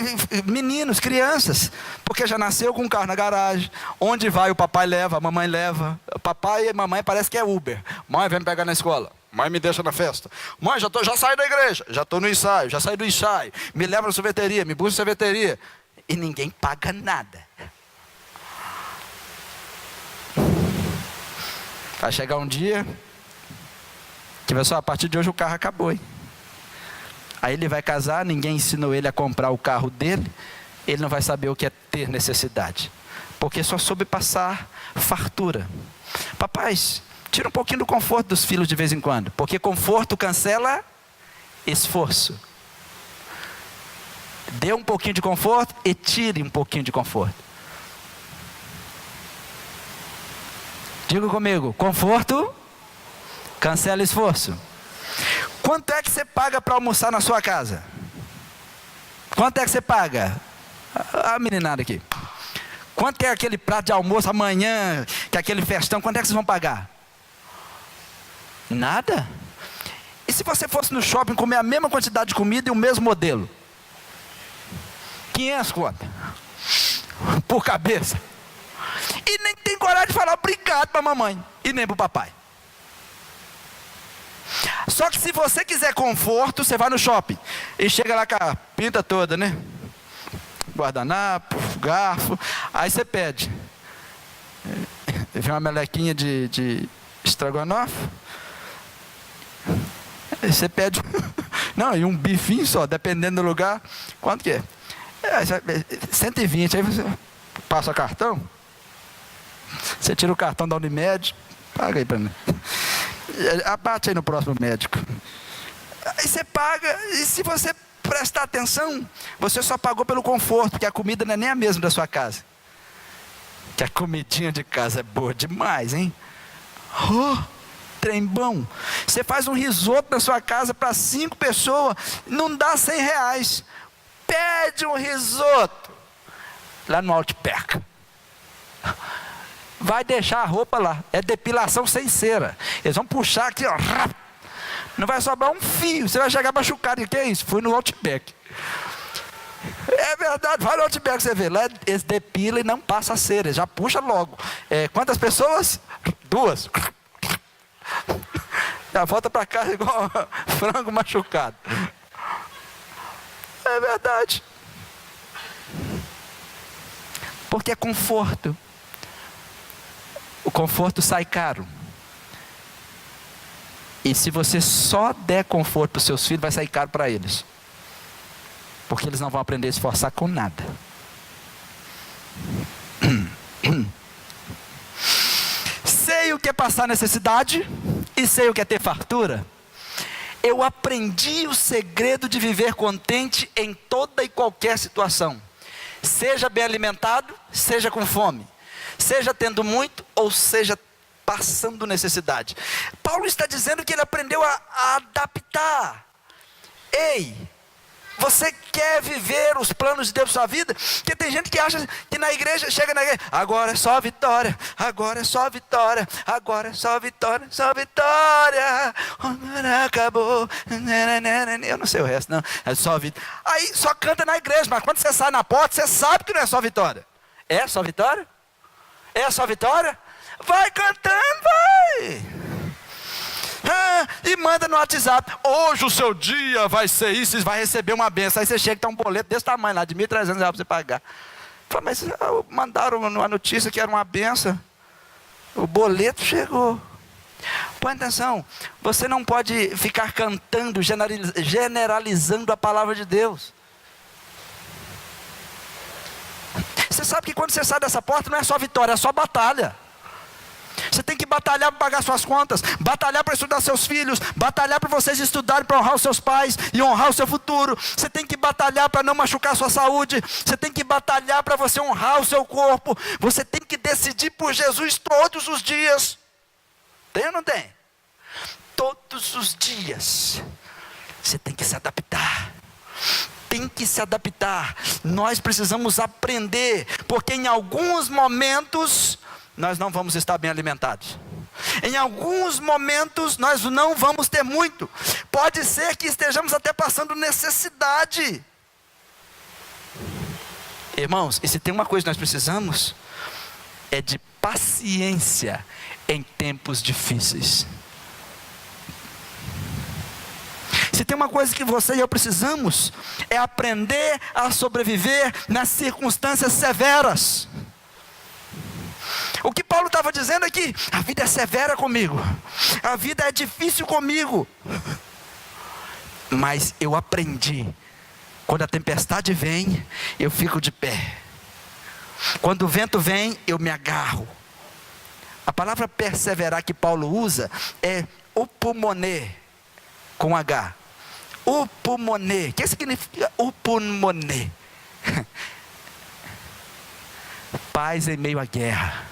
[SPEAKER 1] meninos, crianças. Porque já nasceu com um carro na garagem. Onde vai o papai leva, a mamãe leva. Papai e mamãe parece que é Uber. Mãe, vem me pegar na escola. Mãe, me deixa na festa. Mãe, já saí da igreja. Já estou no ensaio, já saí do ensaio. Me leva na sorveteria, me busca na sorveteria. E ninguém paga nada. Vai chegar um dia que vai só, a partir de hoje o carro acabou, hein? Aí ele vai casar, ninguém ensinou ele a comprar o carro dele. Ele não vai saber o que é ter necessidade, porque só soube passar fartura. Papais, tira um pouquinho do conforto dos filhos de vez em quando, porque conforto cancela esforço. Dê um pouquinho de conforto e tire um pouquinho de conforto. Diga comigo, conforto cancela esforço. Quanto é que você paga para almoçar na sua casa? Quanto é que você paga? A meninada aqui. Quanto é aquele prato de almoço amanhã, que é aquele festão, quanto é que vocês vão pagar? Nada. E se você fosse no shopping comer a mesma quantidade de comida e o mesmo modelo? 500 contas por cabeça. E nem tem coragem de falar obrigado para a mamãe e nem para o papai. Só que se você quiser conforto, você vai no shopping e chega lá com a pinta toda, né? Guardanapo, garfo. Aí você pede. Vem uma melequinha de estrogonofe. Aí você pede. Não, e um bifinho só, dependendo do lugar. Quanto que é? 120. Aí você passa cartão. Você tira o cartão da Unimed. Paga aí para mim. Abate aí no próximo médico. Aí você paga. E se você prestar atenção, você só pagou pelo conforto, porque a comida não é nem a mesma da sua casa. Que a comidinha de casa é boa demais, hein? Oh, trem bom. Você faz um risoto na sua casa para 5 pessoas, não dá R$100. Pede um risoto lá no Outback. Vai deixar a roupa lá. É depilação sem cera. Eles vão puxar aqui, ó. Não vai sobrar um fio. Você vai chegar machucado. O que é isso? Fui no Outback. É verdade. Vai no Outback, você vê. Lá eles depilam e não passa a cera. Já puxa logo. Quantas pessoas? 2. Já volta para casa igual frango machucado. É verdade. Porque é conforto. O conforto sai caro. E se você só der conforto para os seus filhos, vai sair caro para eles. Porque eles não vão aprender a esforçar com nada. Sei o que é passar necessidade e sei o que é ter fartura. Eu aprendi o segredo de viver contente em toda e qualquer situação. Seja bem alimentado, seja com fome. Seja tendo muito ou seja passando necessidade. Paulo está dizendo que ele aprendeu a adaptar. Ei, você quer viver os planos de Deus na sua vida? Porque tem gente que acha que na igreja, chega na igreja, agora é só vitória, agora é só vitória, agora é só vitória, só vitória, acabou, eu não sei o resto não, é só vitória. Aí só canta na igreja, mas quando você sai na porta, você sabe que não é só vitória. É só vitória? É só vitória? Vai cantando, vai! E manda no WhatsApp, hoje o seu dia vai ser isso, vai receber uma benção. Aí você chega e tem um boleto desse tamanho lá, de R$1.300 para você pagar. Fala, mas mandaram uma notícia que era uma benção. O boleto chegou. Põe atenção, você não pode ficar cantando, generalizando a palavra de Deus. Você sabe que quando você sai dessa porta não é só vitória, é só batalha. Você tem que batalhar para pagar suas contas, batalhar para estudar seus filhos, batalhar para vocês estudarem para honrar os seus pais e honrar o seu futuro. Você tem que batalhar para não machucar a sua saúde. Você tem que batalhar para você honrar o seu corpo. Você tem que decidir por Jesus todos os dias. Tem ou não tem? Todos os dias. Você tem que se adaptar. Tem que se adaptar. Nós precisamos aprender, porque em alguns momentos nós não vamos estar bem alimentados. Em alguns momentos nós não vamos ter muito. Pode ser que estejamos até passando necessidade. Irmãos, e se tem uma coisa que nós precisamos, é de paciência em tempos difíceis. Se tem uma coisa que você e eu precisamos, é aprender a sobreviver nas circunstâncias severas. O que Paulo estava dizendo é que a vida é severa comigo, a vida é difícil comigo, mas eu aprendi, quando a tempestade vem, eu fico de pé, quando o vento vem, eu me agarro. A palavra perseverar que Paulo usa é opomone, com H, Upomone. O que significa upomone? Paz em meio à guerra,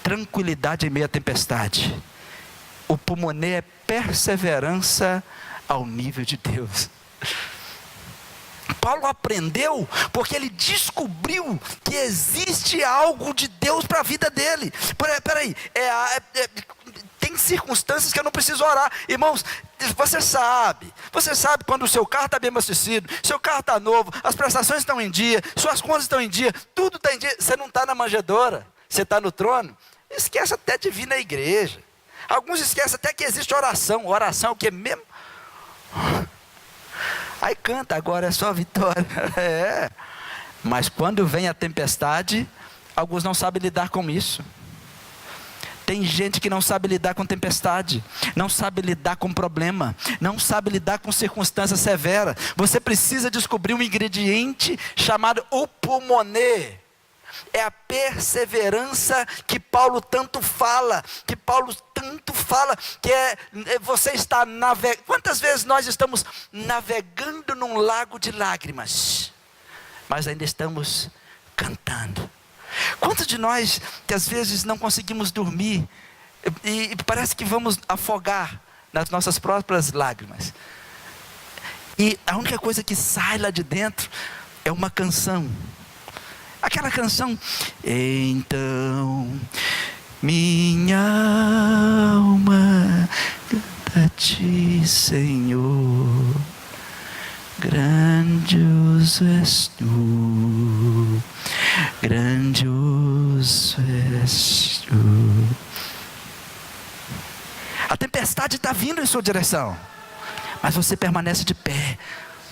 [SPEAKER 1] tranquilidade em meio à tempestade. Upomone é perseverança ao nível de Deus. Paulo aprendeu porque ele descobriu que existe algo de Deus para a vida dele. Peraí, tem circunstâncias que eu não preciso orar. Irmãos, você sabe quando o seu carro está bem abastecido, seu carro está novo, as prestações estão em dia, suas contas estão em dia, tudo está em dia. Você não está na manjedoura, você está no trono. Esquece até de vir na igreja. Alguns esquecem até que existe oração. Oração é o que mesmo? Aí canta, agora é só vitória. Mas quando vem a tempestade, alguns não sabem lidar com isso. Tem gente que não sabe lidar com tempestade, não sabe lidar com problema, não sabe lidar com circunstância severa. Você precisa descobrir um ingrediente chamado upomone. É a perseverança que Paulo tanto fala, que é você está navegando. Quantas vezes nós estamos navegando num lago de lágrimas, mas ainda estamos cantando? Quantos de nós que às vezes não conseguimos dormir e parece que vamos afogar nas nossas próprias lágrimas, e a única coisa que sai lá de dentro é uma canção. Aquela canção: então minha alma canta a ti, Senhor, grandioso és tu, grandioso és tu. A tempestade está vindo em sua direção, mas você permanece de pé.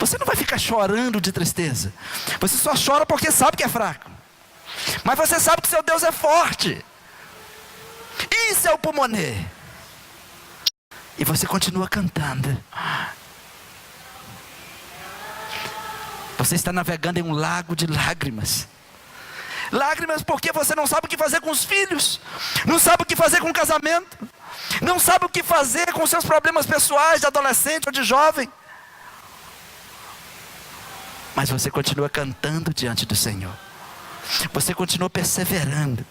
[SPEAKER 1] Você não vai ficar chorando de tristeza. Você só chora porque sabe que é fraco. Mas você sabe que seu Deus é forte. Isso é o pulmonê. E você continua cantando. Você está navegando em um lago de lágrimas. Lágrimas porque você não sabe o que fazer com os filhos. Não sabe o que fazer com o casamento. Não sabe o que fazer com seus problemas pessoais de adolescente ou de jovem. Mas você continua cantando diante do Senhor. Você continua perseverando.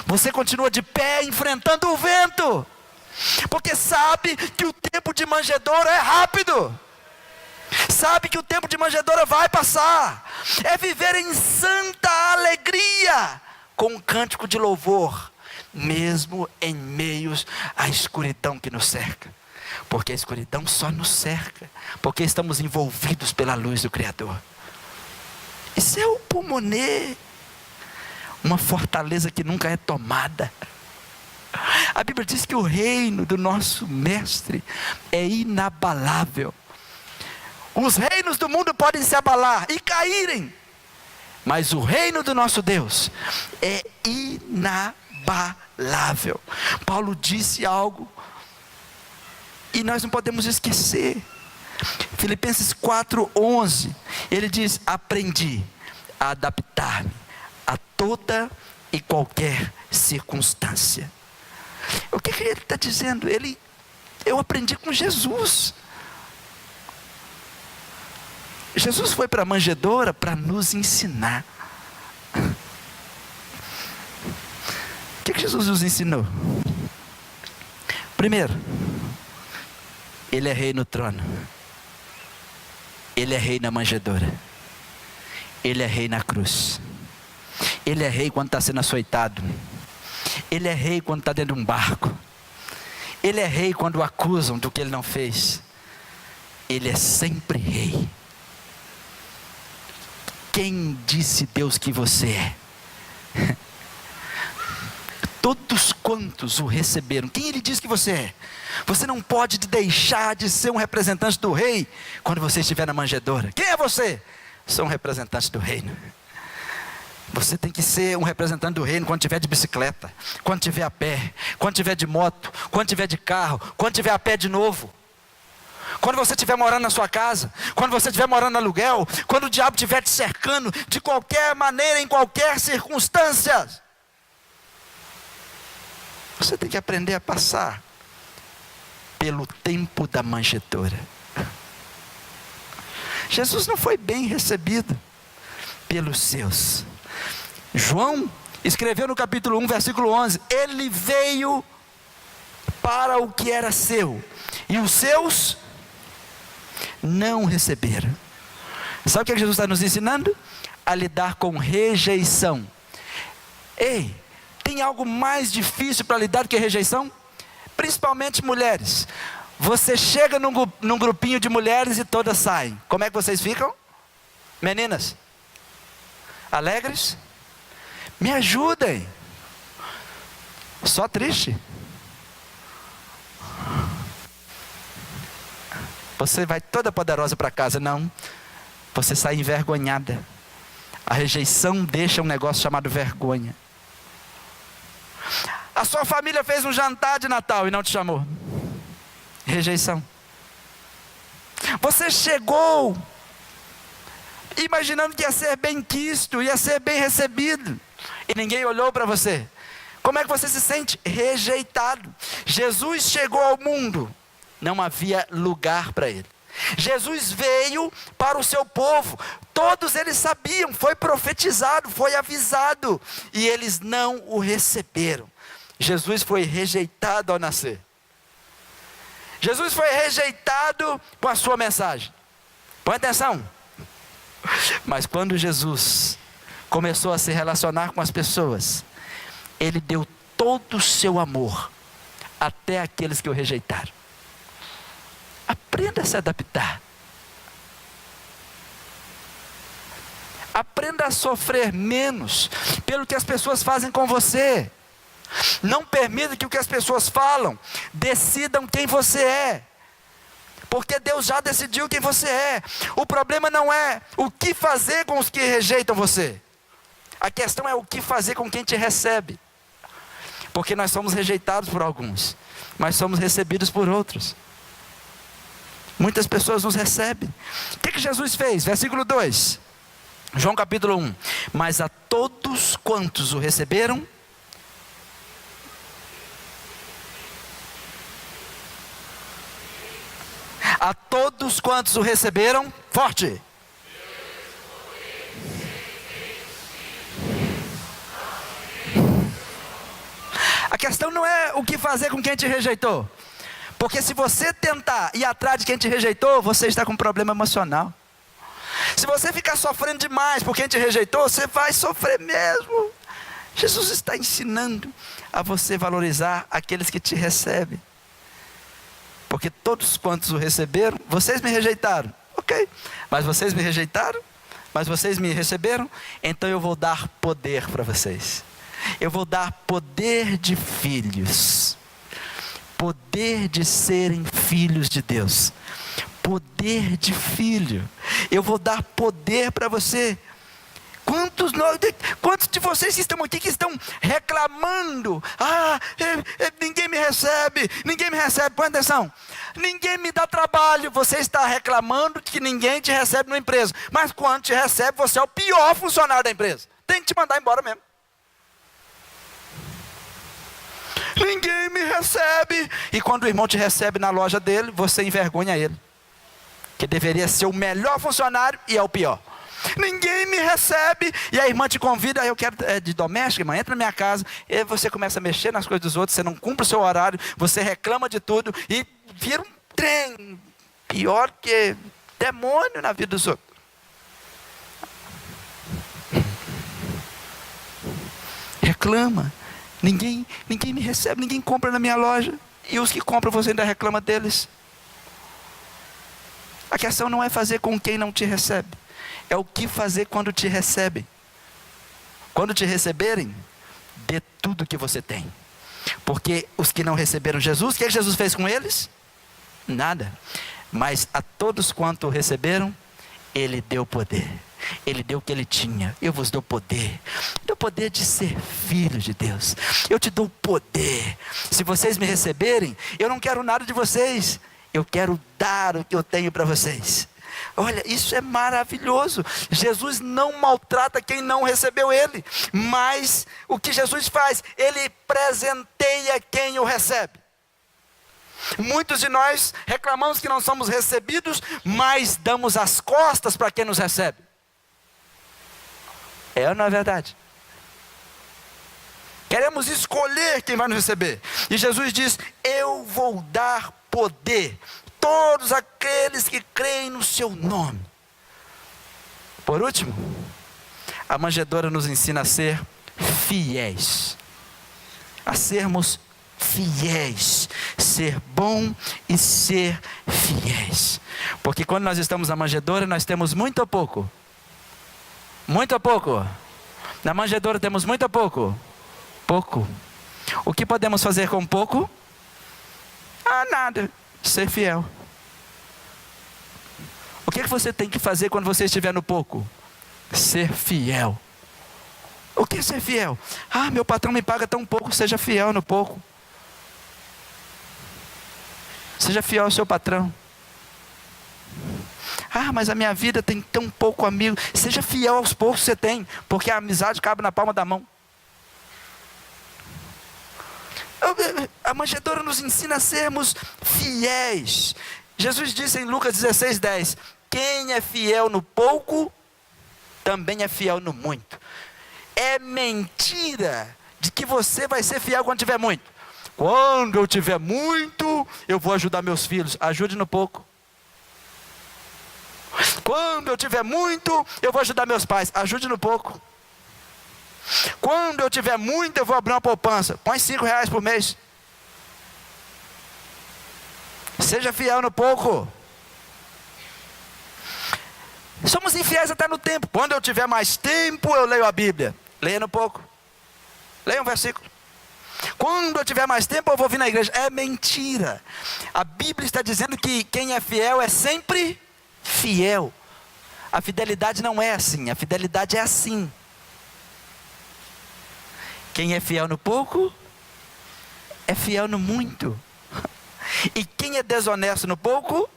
[SPEAKER 1] Você continua de pé enfrentando o vento. Porque sabe que o tempo de manjedoura é rápido. Sabe que o tempo de manjedoura vai passar. É viver em santa alegria, com um cântico de louvor, mesmo em meios à escuridão que nos cerca. Porque a escuridão só nos cerca porque estamos envolvidos pela luz do Criador. Isso é o pulmonê, uma fortaleza que nunca é tomada. A Bíblia diz que o reino do nosso mestre é inabalável. Os reinos do mundo podem se abalar e caírem, mas o reino do nosso Deus é inabalável. Paulo disse algo e nós não podemos esquecer. Filipenses 4:11, ele diz: aprendi a adaptar-me a toda e qualquer circunstância. O que ele está dizendo? Eu aprendi com Jesus. Jesus foi para a manjedoura para nos ensinar. O que Jesus nos ensinou? Primeiro, Ele é rei no trono. Ele é rei na manjedoura. Ele é rei na cruz. Ele é rei quando está sendo açoitado. Ele é rei quando está dentro de um barco. Ele é rei quando o acusam do que ele não fez. Ele é sempre rei. Quem disse Deus que você é? Todos quantos o receberam. Quem ele diz que você é? Você não pode deixar de ser um representante do rei quando você estiver na manjedoura. Quem é você? Sou um representante do reino. Você tem que ser um representante do reino quando estiver de bicicleta, quando estiver a pé, quando estiver de moto, quando estiver de carro, quando estiver a pé de novo. Quando você estiver morando na sua casa, quando você estiver morando no aluguel, quando o diabo estiver te cercando de qualquer maneira, em qualquer circunstância. Você tem que aprender a passar pelo tempo da manjedoura. Jesus não foi bem recebido pelos seus. João escreveu no capítulo 1, versículo 11: ele veio para o que era seu, e os seus não receberam. Sabe o que Jesus está nos ensinando? A lidar com rejeição. Ei, tem algo mais difícil para lidar do que rejeição? Principalmente mulheres. Você chega num grupinho de mulheres e todas saem. Como é que vocês ficam? Meninas? Alegres? Me ajudem. Só triste. Você vai toda poderosa para casa. Não. Você sai envergonhada. A rejeição deixa um negócio chamado vergonha. A sua família fez um jantar de Natal e não te chamou. Rejeição. Você chegou imaginando que ia ser bem quisto, ia ser bem recebido, e ninguém olhou para você. Como é que você se sente? Rejeitado. Jesus chegou ao mundo, não havia lugar para ele. Jesus veio para o seu povo, todos eles sabiam, foi profetizado, foi avisado, e eles não o receberam. Jesus foi rejeitado ao nascer. Jesus foi rejeitado com a sua mensagem. Põe atenção. Mas quando Jesus começou a se relacionar com as pessoas, ele deu todo o seu amor até aqueles que o rejeitaram. Aprenda a se adaptar. Aprenda a sofrer menos pelo que as pessoas fazem com você. Não permita que o que as pessoas falam decidam quem você é, porque Deus já decidiu quem você é. O problema não é o que fazer com os que rejeitam você, a questão é o que fazer com quem te recebe, porque nós somos rejeitados por alguns, mas somos recebidos por outros. Muitas pessoas nos recebem. O que Jesus fez? Versículo 2, João capítulo 1: mas a todos quantos o receberam, a todos quantos o receberam, forte. A questão não é o que fazer com quem te rejeitou, porque se você tentar ir atrás de quem te rejeitou, você está com um problema emocional. Se você ficar sofrendo demais por quem te rejeitou, você vai sofrer mesmo. Jesus está ensinando a você valorizar aqueles que te recebem. Porque todos quantos o receberam, vocês me rejeitaram, ok, mas vocês me rejeitaram, mas vocês me receberam, então eu vou dar poder para vocês. Eu vou dar poder de filhos, poder de serem filhos de Deus, poder de filho. Eu vou dar poder para você. Quantos de vocês que estão aqui que estão reclamando? Ninguém me recebe, ninguém me recebe. Põe atenção, ninguém me dá trabalho. Você está reclamando que ninguém te recebe na empresa, mas quando te recebe, você é o pior funcionário da empresa. Tem que te mandar embora mesmo. Ninguém me recebe. E quando o irmão te recebe na loja dele, você envergonha ele, que deveria ser o melhor funcionário e é o pior. Ninguém me recebe, e a irmã te convida: eu quero de doméstica, irmã, entra na minha casa. E você começa a mexer nas coisas dos outros, você não cumpre o seu horário, você reclama de tudo, e vira um trem, pior que demônio na vida dos outros. Reclama, ninguém me recebe, ninguém compra na minha loja, e os que compram você ainda reclama deles. A questão não é fazer com quem não te recebe, é o que fazer quando te recebem. Quando te receberem, dê tudo que você tem. Porque os que não receberam Jesus, o que Jesus fez com eles? Nada. Mas a todos quanto receberam, Ele deu poder. Ele deu o que Ele tinha. Eu vos dou poder. Dou poder de ser filho de Deus. Eu te dou poder. Se vocês me receberem, eu não quero nada de vocês. Eu quero dar o que eu tenho para vocês. Olha, isso é maravilhoso. Jesus não maltrata quem não recebeu Ele, mas o que Jesus faz? Ele presenteia quem o recebe. Muitos de nós reclamamos que não somos recebidos, mas damos as costas para quem nos recebe. É ou não é verdade? Queremos escolher quem vai nos receber. E Jesus diz: eu vou dar poder a todos aqueles que creem no seu nome. Por último, a manjedoura nos ensina a ser fiéis. A sermos fiéis. Ser bom e ser fiéis. Porque quando nós estamos na manjedoura, nós temos muito ou pouco? Muito ou pouco? Na manjedoura temos muito ou pouco? Pouco. O que podemos fazer com pouco? Nada. Ser fiel. O que você tem que fazer quando você estiver no pouco? Ser fiel. O que é ser fiel? Meu patrão me paga tão pouco. Seja fiel no pouco. Seja fiel ao seu patrão. Mas a minha vida tem tão pouco amigo. Seja fiel aos poucos que você tem, porque a amizade cabe na palma da mão. A manjedoura nos ensina a sermos fiéis. Jesus disse em Lucas 16:10: quem é fiel no pouco, também é fiel no muito. É mentira de que você vai ser fiel quando tiver muito. Quando eu tiver muito, eu vou ajudar meus filhos. Ajude no pouco. Quando eu tiver muito, eu vou ajudar meus pais. Ajude no pouco. Quando eu tiver muito, eu vou abrir uma poupança. Põe R$5 por mês. Seja fiel no pouco. Somos infiéis até no tempo. Quando eu tiver mais tempo, eu leio a Bíblia. Leia no pouco. Leia um versículo. Quando eu tiver mais tempo, eu vou vir na igreja. É mentira. A Bíblia está dizendo que quem é fiel é sempre fiel. A fidelidade não é assim. A fidelidade é assim. Quem é fiel no pouco, é fiel no muito. E quem é desonesto no pouco,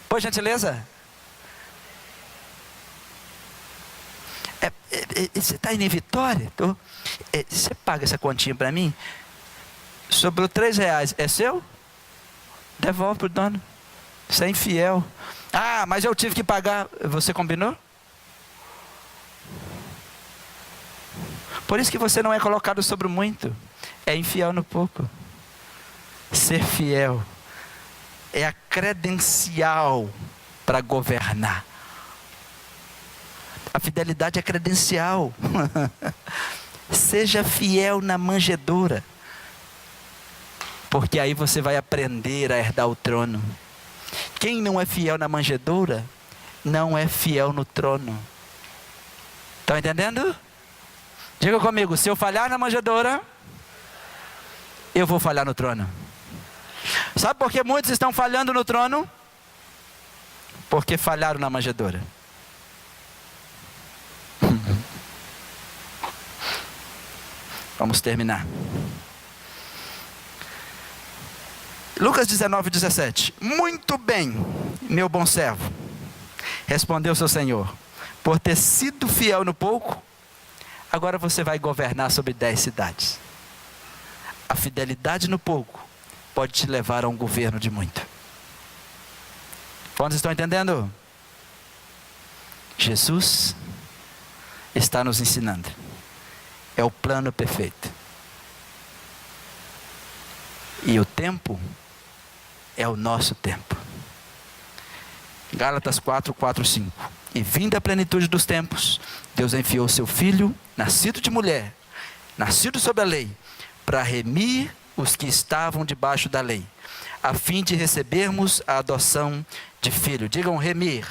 [SPEAKER 1] por gentileza, você está indo em Vitória? Você paga essa continha para mim? Sobrou R$3, é seu? Devolve para o dono. Você é infiel. Mas eu tive que pagar. Você combinou? Por isso que você não é colocado sobre o muito. É infiel no pouco. Ser fiel é a credencial para governar. A fidelidade é credencial. Seja fiel na manjedoura, porque aí você vai aprender a herdar o trono. Quem não é fiel na manjedoura, não é fiel no trono. Estão entendendo? Diga comigo: se eu falhar na manjedoura, eu vou falhar no trono. Sabe por que muitos estão falhando no trono? Porque falharam na manjedoura. Vamos terminar. Lucas 19:17. Muito bem, meu bom servo, respondeu seu senhor, por ter sido fiel no pouco, agora você vai governar sobre 10 cidades. A fidelidade no pouco pode te levar a um governo de muito. Quantos estão entendendo? Jesus está nos ensinando. É o plano perfeito. E o tempo é o nosso tempo. Gálatas 4:4-5. E vinda a plenitude dos tempos, Deus enviou seu Filho, nascido de mulher, nascido sob a lei, para remir os que estavam debaixo da lei, a fim de recebermos a adoção de filho. Digam remir.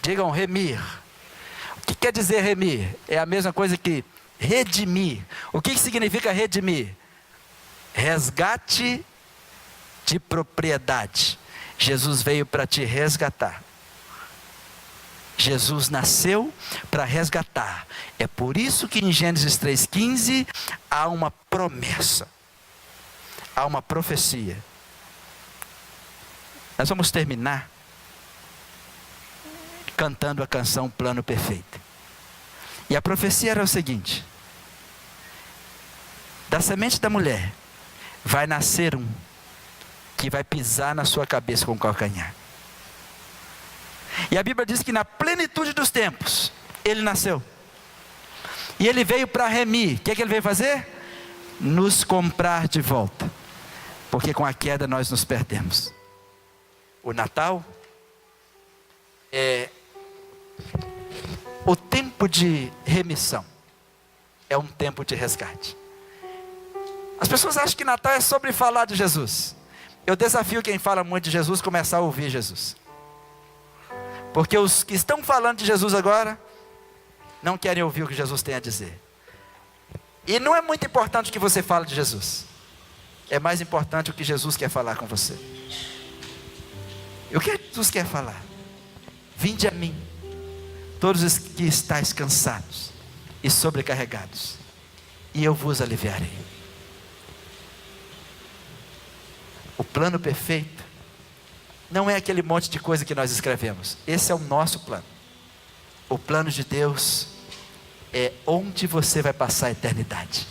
[SPEAKER 1] Digam remir. O que quer dizer remir? É a mesma coisa que redimir. O que significa redimir? Resgate de propriedade. Jesus veio para te resgatar. Jesus nasceu para resgatar. É por isso que em Gênesis 3:15 há uma promessa, há uma profecia. Nós vamos terminar cantando a canção Plano Perfeito. E a profecia era o seguinte: da semente da mulher vai nascer um que vai pisar na sua cabeça com o calcanhar. E a Bíblia diz que na plenitude dos tempos, ele nasceu. E ele veio para remir. O que ele veio fazer? Nos comprar de volta. Porque com a queda nós nos perdemos. O Natal é o tempo de remissão. É um tempo de resgate. As pessoas acham que Natal é sobre falar de Jesus. Eu desafio quem fala muito de Jesus começar a ouvir Jesus. Porque os que estão falando de Jesus agora não querem ouvir o que Jesus tem a dizer. E não é muito importante o que você fala de Jesus. É mais importante o que Jesus quer falar com você. E o que Jesus quer falar? Vinde a mim, todos os que estáis cansados e sobrecarregados, e eu vos aliviarei. O plano perfeito não é aquele monte de coisa que nós escrevemos. Esse é o nosso plano. O plano de Deus é onde você vai passar a eternidade.